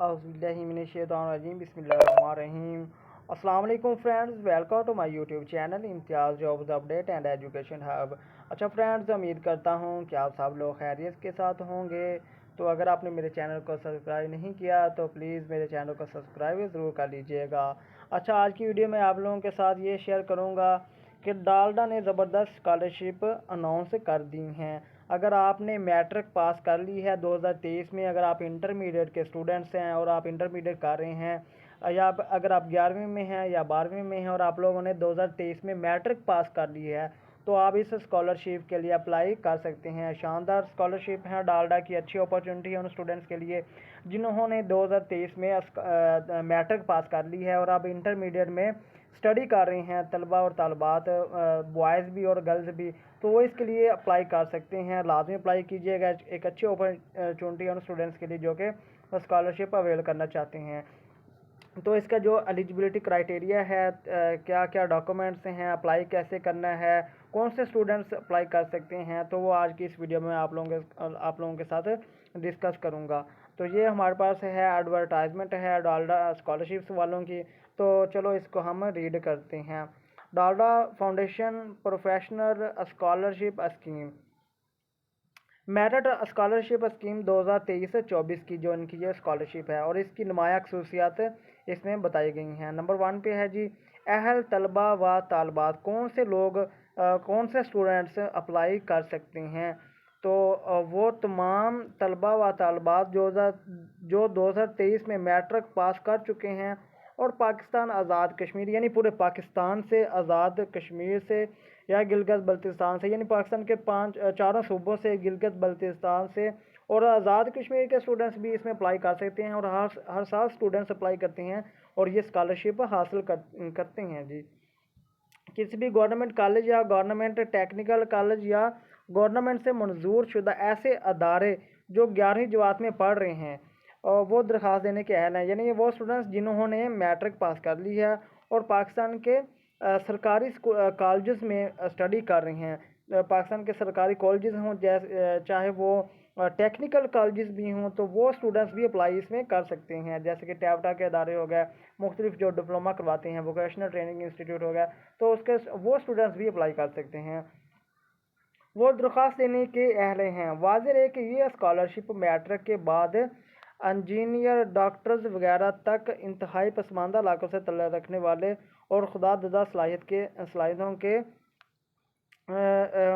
औज़ुबिल्लाहिमिनश्शैतानिर्रजीम बिस्मिल्लाहिर्रहमानिर्रहीम। अस्सलाम वालेकुम friends, welcome to my YouTube channel Imtiaz jobs update and education hub. अच्छा फ्रेंड्स, उम्मीद करता हूँ कि आप सब लोग खैरियत के साथ होंगे। तो अगर आपने मेरे चैनल को सब्सक्राइब नहीं किया तो प्लीज़ मेरे चैनल को सब्सक्राइब ज़रूर कर लीजिएगा। अच्छा, आज की वीडियो में आप लोगों के साथ ये शेयर करूँगा कि डालडा ने ज़बरदस्त स्कॉलरशिप अनाउंस कर दी हैं। अगर आपने मैट्रिक पास कर ली है 2023 में, अगर आप इंटरमीडिएट के स्टूडेंट्स हैं और आप इंटरमीडिएट कर रहे हैं, या अगर आप 11वीं में हैं या 12वीं में हैं और आप लोगों ने 2023 में मैट्रिक पास कर ली है, तो आप इस स्कॉलरशिप के लिए अप्लाई कर सकते हैं। शानदार स्कॉलरशिप है डालडा की, अच्छी अपॉर्चुनिटी है उन स्टूडेंट्स के लिए जिन्होंने 2023 में मैट्रिक पास कर ली है और अब इंटरमीडिएट में स्टडी कर रहे हैं, तलबा और तलबात, बॉयज़ भी और गर्ल्स भी। तो वो इसके लिए अप्लाई कर सकते हैं, लाजमी अप्लाई कीजिएगा। एक अच्छी अपॉर्चुनिटी है उन स्टूडेंट्स के लिए जो कि स्कॉलरशिप अवेल करना चाहते हैं। तो इसका जो एलिजिबिलिटी क्राइटेरिया है, क्या क्या डॉक्यूमेंट्स हैं, अप्लाई कैसे करना है, कौन से स्टूडेंट्स अप्लाई कर सकते हैं, तो वो आज की इस वीडियो में आप लोगों के साथ डिस्कस करूँगा। तो ये हमारे पास है एडवर्टाइजमेंट है डालडा स्कॉलरशिप्स वालों की। तो चलो इसको हम रीड करते हैं। Dalda foundation professional scholarship scheme, merit scholarship scheme 2023-24 की जो इनकी ये स्कॉलरशिप है और इसकी नुमाया खसूसियात इसमें बताई गई हैं। नंबर 1 पे है जी, अहल तलबा व तालबात, कौन से लोग कौन से स्टूडेंट्स अप्लाई कर सकते हैं। तो वो तमाम तलबा व तालबात जो 2023 में मैट्रिक पास कर चुके हैं और पाकिस्तान आज़ाद कश्मीर यानी पूरे पाकिस्तान से, आज़ाद कश्मीर से या गिलगित बल्तिस्तान से, यानी पाकिस्तान के चारों सूबों से, गिलगित बल्तिस्तान से और आज़ाद कश्मीर के स्टूडेंट्स भी इसमें अप्लाई कर सकते हैं और हर साल स्टूडेंट्स अप्लाई करते हैं और ये स्कॉलरशिप हासिल करते हैं जी। किसी भी गवर्नमेंट कॉलेज या गवर्नमेंट टेक्निकल कॉलेज या गवर्नमेंट से मंजूर शुदा ऐसे अदारे जो 11वीं जमात में पढ़ रहे हैं और वो दरख्वास्त देने के अहल हैं, यानी वो स्टूडेंट्स जिन्होंने मैट्रिक पास कर ली है और पाकिस्तान के सरकारी कॉलेजेस में स्टडी कर रहे हैं। पाकिस्तान के सरकारी कॉलेजेस हों, चाहे वो टेक्निकल कॉलेजेस भी हों, तो वो स्टूडेंट्स भी अप्लाई इसमें कर सकते हैं। जैसे कि टैबटा के अदारे हो गए, मुख्तलिफ जो डिप्लोमा करवाते हैं, वोकेशनल ट्रेनिंग इंस्टीट्यूट हो गया, तो उसके वो स्टूडेंट्स भी अप्लाई कर सकते हैं, वो दरख्वास्त देने के अहल हैं। वाज़ेह है कि ये स्कॉलरशिप मैट्रिक के बाद इंजीनियर, डॉक्टर्स वगैरह तक इंतहाई पसमानदा इलाकों से तल्लुक़ रखने वाले और खुदाददा सलाहियतों के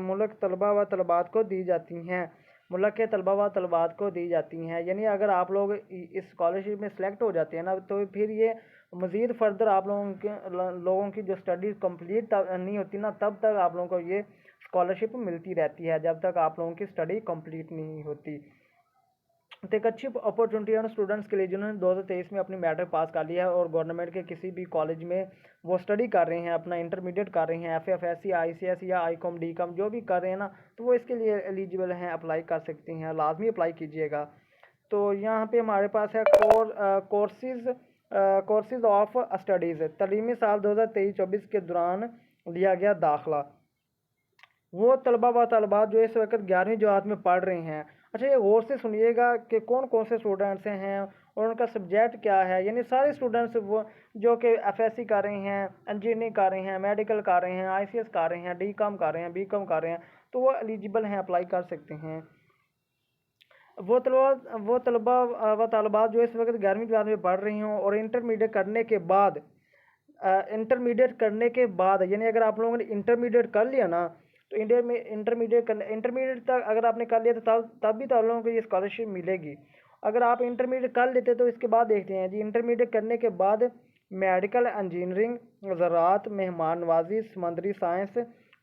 मुल्क तलबा व तलबात को दी जाती हैं, मुल्क के तलबा व तलबात को दी जाती हैं। यानी अगर आप लोग इस स्कॉलरशिप में सेलेक्ट हो जाते हैं ना, तो फिर ये मज़ीद फर्दर आप लोगों की जो स्टडीज़ कंप्लीट नहीं होती ना, तब तक आप लोगों को ये स्कॉलरशिप मिलती रहती है, जब तक आप लोगों की स्टडी कंप्लीट नहीं होती। तो एक अच्छी अपॉर्चुनिटी है उन स्टूडेंट्स के लिए जिन्होंने 2023 में अपनी मैट्रिक पास कर लिया है और गवर्नमेंट के किसी भी कॉलेज में वो स्टडी कर रहे हैं, अपना इंटरमीडिएट कर रहे हैं, FFSC, ICS या ICOM, DCOM जो भी कर रहे हैं ना, तो वो इसके लिए एलिजिबल हैं, अप्लाई कर सकते हैं, लाजमी अप्लाई कीजिएगा। तो यहाँ पे हमारे पास है कोर्सेज ऑफ स्टडीज़, तलीमी साल 2023-24 के दौरान लिया गया दाखिला, वो तलबा व तलबात जो इस वक्त 11वीं जमात में पढ़ रहे हैं। अच्छा, ये गौर से सुनिएगा कि कौन कौन से स्टूडेंट्स हैं और उनका सब्जेक्ट क्या है। यानी सारे स्टूडेंट्स वो जो कि FSC कर रहे हैं, इंजीनियरिंग कर रहे हैं, मेडिकल कर रहे हैं, ICS कर रहे हैं, DCOM कर रहे हैं, BCOM कर रहे हैं, तो वो एलिजिबल हैं, अप्लाई कर सकते हैं। वो तलबा व तलबात जो इस वक्त 11वीं जमात में पढ़ रही हों और इंटरमीडिएट करने के बाद यानी अगर आप लोगों ने इंटरमीडिएट कर लिया ना, तो इंटरमीडिएट तक अगर आपने कर लिया तो तब भी तो आप लोगों को ये स्कॉलरशिप मिलेगी। अगर आप इंटरमीडिएट कर लेते तो इसके बाद देखते हैं जी, इंटरमीडिएट करने के बाद मेडिकल इंजीनियरिंग, ज़राअत, मेहमान नवाजी, समंदरी साइंस,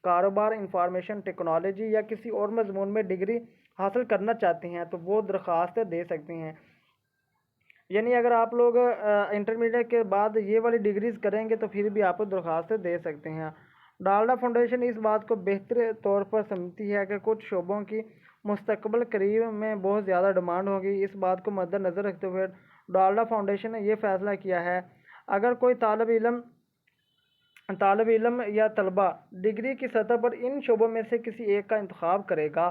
कारोबार, इंफॉर्मेशन टेक्नोलॉजी या किसी और मजमून में डिग्री हासिल करना चाहते हैं तो वो दरख्वास्त दे सकते हैं। यानी अगर आप लोग इंटरमीडिएट के बाद ये वाली डिग्रीज़ करेंगे तो फिर भी आप दरख्वास्त दे सकते हैं। डालडा फाउंडेशन इस बात को बेहतर तौर पर समझती है कि कुछ शोबों की मुस्तकबिल करीब में बहुत ज़्यादा डिमांड होगी। इस बात को मद्देनज़र रखते हुए डालडा फाउंडेशन ने यह फ़ैसला किया है, अगर कोई तालब इल्म या तलबा डिग्री की सतह पर इन शोबों में से किसी एक का इंतखाब करेगा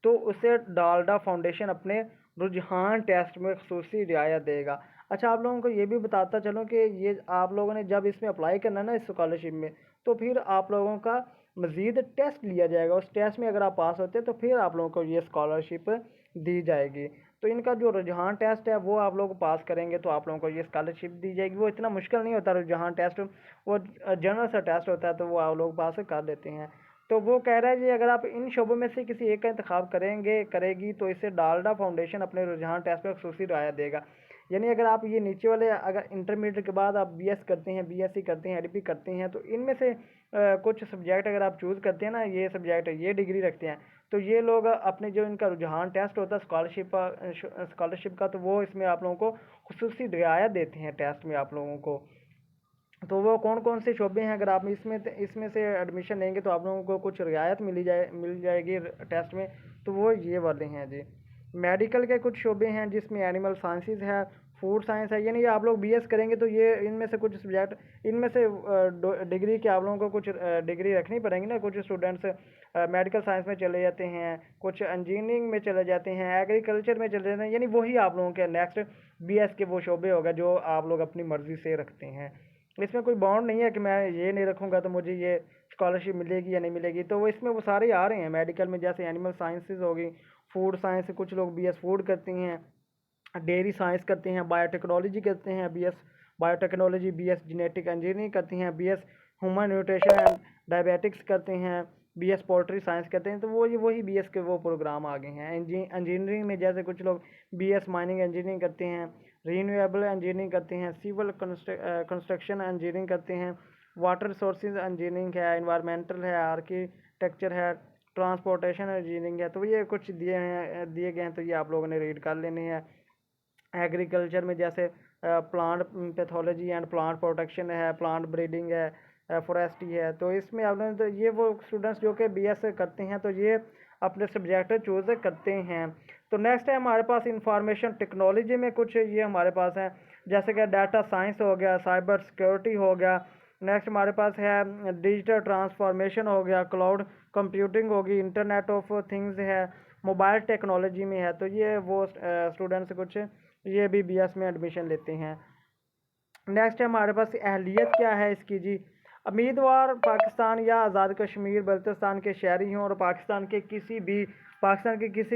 तो उसे डालडा फाउंडेशन अपने रुझान टेस्ट में खसूसी रियायत देगा। अच्छा, आप लोगों को ये भी बताता चलूँ कि ये आप लोगों ने जब इसमें अप्लाई करना है ना इस स्कॉलरशिप में, तो फिर आप लोगों का मज़ीद टेस्ट लिया जाएगा। उस टेस्ट में अगर आप पास होते हैं तो फिर आप लोगों को ये स्कॉलरशिप दी जाएगी। तो इनका जो रुझान टेस्ट है वो आप लोग पास करेंगे तो आप लोगों को ये स्कॉलरशिप दी जाएगी। वो इतना मुश्किल नहीं होता रुझान टेस्ट, वो जनरल सा टेस्ट होता है, तो वो आप लोग पास कर लेते हैं। तो वो कह रहा है जी अगर आप इन शोबों में से किसी एक का इंतखाब करेगी तो इससे डालडा फाउंडेशन अपने रुझान टेस्ट पर खसूसी रियायत देगा। यानी अगर आप ये नीचे वाले अगर इंटरमीडिएट के बाद आप बीएस करते हैं, बीएससी करते हैं, एडीपी करते हैं, तो इनमें से कुछ सब्जेक्ट अगर आप चूज़ करते हैं ना, ये सब्जेक्ट ये डिग्री रखते हैं, तो ये लोग अपने जो इनका रुझान टेस्ट होता है स्कॉलरशिप का, तो वो इसमें आप लोगों को खसूसी रियायत देते हैं टेस्ट में आप लोगों को। तो वो कौन कौन से शोबे हैं, अगर आप इसमें से एडमिशन लेंगे तो आप लोगों को कुछ रियायत मिल जाएगी टेस्ट में, तो वो ये वाले हैं जी। मेडिकल के कुछ शोबे हैं जिसमें एनिमल साइंसेज है, फूड साइंस है। यानी आप लोग बीएस करेंगे तो ये इनमें से कुछ सब्जेक्ट, इनमें से डिग्री के आप लोगों को कुछ डिग्री रखनी पड़ेंगी ना। कुछ स्टूडेंट्स मेडिकल साइंस में चले जाते हैं, कुछ इंजीनियरिंग में चले जाते हैं, एग्रीकल्चर में चले जाते हैं। यानी वही आप लोगों के नेक्स्ट बीएस के वो शोबे होगा जो आप लोग अपनी मर्ज़ी से रखते हैं। इसमें कोई बॉन्ड नहीं है कि मैं ये नहीं रखूँगा तो मुझे ये स्कॉलरशिप मिलेगी या नहीं मिलेगी। तो वो इसमें वो सारे आ रहे हैं मेडिकल में, जैसे एनिमल साइंसेज होगी, फूड साइंस, कुछ लोग बीएस फूड करते हैं, डेयरी साइंस करते हैं, बायोटेक्नोलॉजी करते हैं, BS biotechnology, BS genetic engineering करते हैं, BS human nutrition and diabetics करते हैं, बीएस पोल्ट्री साइंस करते हैं। तो वो ये वही बीएस के वो प्रोग्राम आ गए हैं। इंजीनियरिंग में जैसे कुछ लोग बीएस माइनिंग इंजीनियरिंग करते हैं, रीन्यूएबल इंजीनियरिंग करते हैं, सिविल कंस्ट्रक्शन इंजीनियरिंग करते हैं, वाटर रिसोर्सेज इंजीनियरिंग है, इन्वायरमेंटल है, आर्किटेक्चर है, ट्रांसपोर्टेशन इंजीनियरिंग है। तो ये कुछ दिए गए हैं, तो ये आप लोगों ने रीड कर लेने हैं। एग्रीकल्चर में जैसे plant pathology and plant protection है, प्लांट ब्रीडिंग है, फॉरेस्ट्री है। तो इसमें आप लोग, तो ये वो स्टूडेंट्स जो कि बीएस करते हैं तो ये अपने सब्जेक्ट चूज़ करते हैं। तो नेक्स्ट है हमारे पास इंफॉर्मेशन टेक्नोलॉजी में कुछ ये हमारे पास है, जैसे कि डाटा साइंस हो गया, साइबर सिक्योरिटी हो गया। नेक्स्ट हमारे पास है डिजिटल ट्रांसफॉर्मेशन हो गया, क्लाउड कंप्यूटिंग होगी, इंटरनेट ऑफ थिंग्स है, मोबाइल टेक्नोलॉजी में है। तो ये वो स्टूडेंट्स कुछ ये भी बीएस में एडमिशन लेते हैं। नेक्स्ट है हमारे पास अहलियत क्या है इसकी जी। उम्मीदवार पाकिस्तान या आज़ाद कश्मीर बल्तिस्तान के शहरी हों और पाकिस्तान के किसी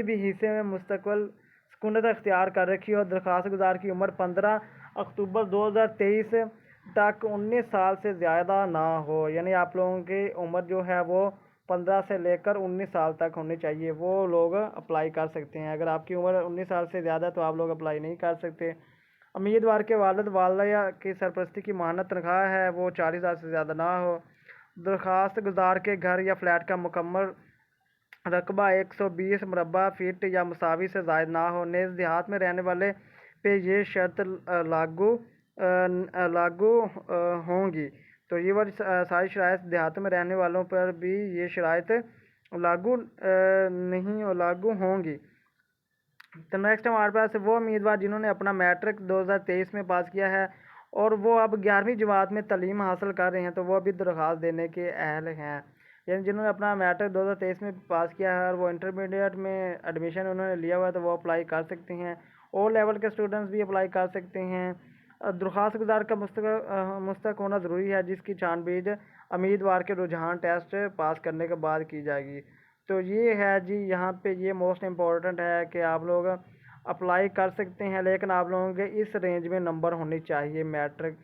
भी हिस्से में मुस्तक़िल सुकूनत अख्तियार कर रखी हो। दरख्वास्त गुजार की उम्र 15 अक्टूबर 2023 तक 19 साल से ज़्यादा ना हो। यानी आप लोगों की उम्र जो है वो 15 से लेकर 19 साल तक होनी चाहिए, वो लोग अप्लाई कर सकते हैं। अगर आपकी उम्र 19 साल से ज़्यादा तो आप लोग अप्लाई नहीं कर सकते। उम्मीदवार के वालिद वालिदा की सरपरस्ती की मानद तनख्वाह है वो 40,000 से ज़्यादा ना हो। दरख्वास्त गुजार के घर या फ्लैट का मुकम्मल रकबा 120 मुरबा फीट या मुसावी से ज़ायद ना हो। नेज़ देहात में रहने वाले पे ये शर्त लागू होंगी। तो ये वाली सारी शराइत देहातों में रहने वालों पर भी ये शराइत लागू होंगी। तो नेक्स्ट हमारे पास वो उम्मीदवार जिन्होंने अपना मैट्रिक 2023 में पास किया है और वो अब 11वीं जमात में तालीम हासिल कर रहे हैं, तो वो अभी दरख्वास्त देने के अहल हैं। यानी जिन्होंने अपना मैट्रिक 2023 में पास किया है और वो इंटरमीडिएट में एडमिशन उन्होंने लिया हुआ है, तो वो अप्लाई कर सकते हैं। ओ लेवल के स्टूडेंट्स भी अप्लाई कर सकते हैं। दरख्वास्त गुजार का मुस्तक होना ज़रूरी है, जिसकी छानबीन उम्मीदवार के रुझान टेस्ट पास करने के बाद की जाएगी। तो ये है जी, यहाँ पे ये मोस्ट इम्पोर्टेंट है कि आप लोग अप्लाई कर सकते हैं, लेकिन आप लोगों के इस रेंज में नंबर होने चाहिए मैट्रिक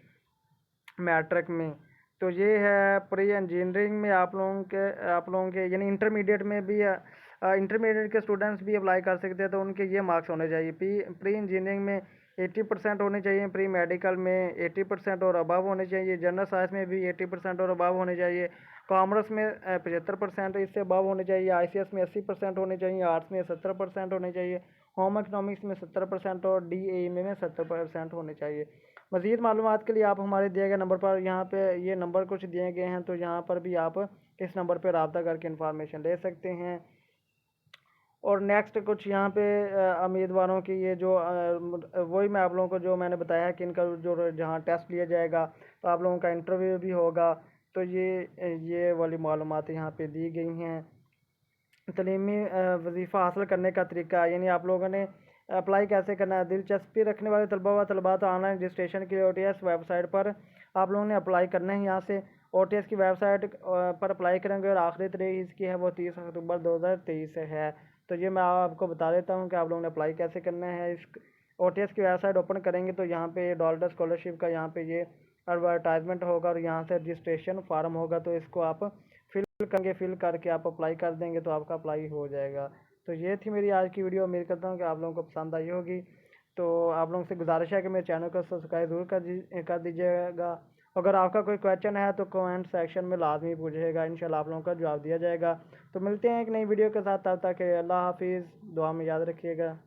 में। तो ये है प्री इंजीनियरिंग में आप लोगों के यानी इंटरमीडिएट में भी इंटरमीडिएट के स्टूडेंट्स भी अप्लाई कर सकते हैं, तो उनके ये मार्क्स होने चाहिए। प्री इंजीनियरिंग में 80% होने चाहिए, प्री मेडिकल में 80% और अबव होने चाहिए, जनरल साइंस में भी 80% और अबव होने चाहिए, कॉमर्स में 75% इससे अबव होने चाहिए, आईसीएस में 80% होने चाहिए, आर्ट्स में 70% होने चाहिए, होम इकोनॉमिक्स में 70% और डीएई में 70% होने चाहिए। मज़ीद मालूमात के लिए आप हमारे दिए गए नंबर पर, यहाँ पे ये नंबर कुछ दिए गए हैं, तो यहाँ पर भी आप इस नंबर पर रब्ता करके इन्फॉर्मेशन ले सकते हैं। और नेक्स्ट कुछ यहाँ पे उम्मीदवारों की ये जो वही मैं आप लोगों को जो मैंने बताया कि इनका जो जहाँ टेस्ट लिया जाएगा तो आप लोगों का इंटरव्यू भी होगा। तो ये वाली मालूमात यहाँ पे दी गई हैं। तलीमी वजीफ़ा हासिल करने का तरीका, यानी आप लोगों ने अप्लाई कैसे करना है। दिलचस्पी रखने वाले तलबा व तलबात ऑनलाइन रजिस्ट्रेशन के लिए OTS वेबसाइट पर आप लोगों ने अप्लाई करना है। यहाँ से OTS की वेबसाइट पर अप्लाई करेंगे और आखिरी तारीख इसकी है वो 30 अक्टूबर 2023 है। तो ये मैं आपको बता देता हूँ कि आप लोगों ने अप्लाई कैसे करना है। इस OTS की वेबसाइट ओपन करेंगे तो यहाँ पे डॉलर स्कॉलरशिप का यहाँ पे ये एडवर्टाइजमेंट होगा और यहाँ से रजिस्ट्रेशन फार्म होगा, तो इसको आप फिल करेंगे। फिल करके आप अप्लाई कर देंगे तो आपका अप्लाई हो जाएगा। तो ये थी मेरी आज की वीडियो। उम्मीद करता हूँ कि आप लोगों को पसंद आई होगी। तो आप लोगों से गुजारिश है कि मेरे चैनल को सब्सक्राइब ज़रूर कर दीजिएगा। अगर आपका कोई क्वेश्चन है तो कमेंट सेक्शन में लाजमी पूछिएगा, इंशाल्लाह आप लोगों का जवाब दिया जाएगा। तो मिलते हैं एक नई वीडियो के साथ, तब तक अल्लाह हाफिज़, दुआ में याद रखिएगा।